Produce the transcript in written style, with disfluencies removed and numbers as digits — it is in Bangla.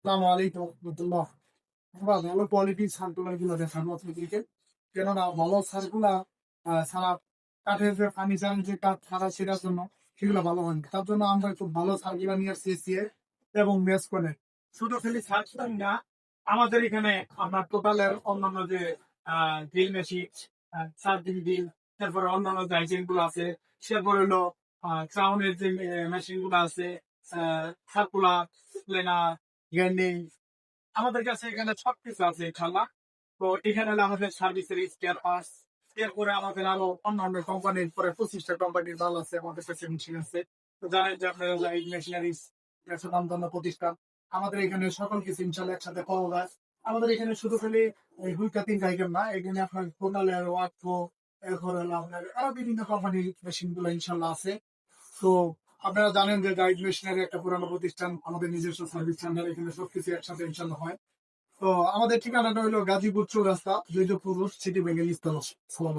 আসসালামু আলাইকুম রহমতুল্লাহ। আমরা ভালো কোয়ালিটির সার্কুলার গুলো দেখাবো আপনাদেরকে। কেননা ভালো সার্কুলার ছাড়া কাঠের যে ফার্নিচার যে কাঠ ছাড়া সেটার জন্য সেগুলো ভালো হয় না। তার জন্য আমরা একটু ভালো সার্কুলার নিয়ে আসছি এসিএ এবং মেস করে। শুধু খালি সার্কুলার না, আমাদের এখানে আপনার টোটালের অন্যান্য যে ড্রিল মেশিন, সার্ভিং ড্রিল, তারপরে অন্যান্য যে আইটেম গুলো আছে, তারপরে হলো ক্রাউনের যে মেশিন গুলো আছে, সার্কুলার, প্লেনার, গ্যান্ডিং, আমাদের কাছে এখানে সবকিছু আছে ইনশাল্লাহ। তো এখানে হলো আমাদের সার্ভিসের স্পেয়ার পার্টস, এরপরে আমাদের আরো অন্যান্য কোম্পানির পরে 25টা কোম্পানির মাল আছে আমাদের কাছে, মেশিন আছে। তো জানেন যে আপনারা এই মেশিনারিজ নামধন্য প্রতিষ্ঠান, আমাদের এখানে সকল কিছু ইনশাল্লাহ একসাথে পাওয়া যায়। আমাদের এখানে শুধু খালি এই দুইটা তিনটা আইটেম না, এখানে আপনার টোনালের ওয়াটকো, এরপর হলো আপনার আরো বিভিন্ন কোম্পানির মেশিন গুলো ইনশাল্লাহ আছে। তো আপনারা জানেন যে গাইড মেশিনারি একটা পুরানো প্রতিষ্ঠান, আমাদের নিজস্ব সার্ভিস সেন্টার, এখানে সবকিছু একসাথে ইনশাল্লাহ হয়। তো আমাদের ঠিকানাটা হলো গাজীপুর চৌরাস্তা, জয়দেবপুর সিটি ব্যাংকের নিচতলা। সালাম।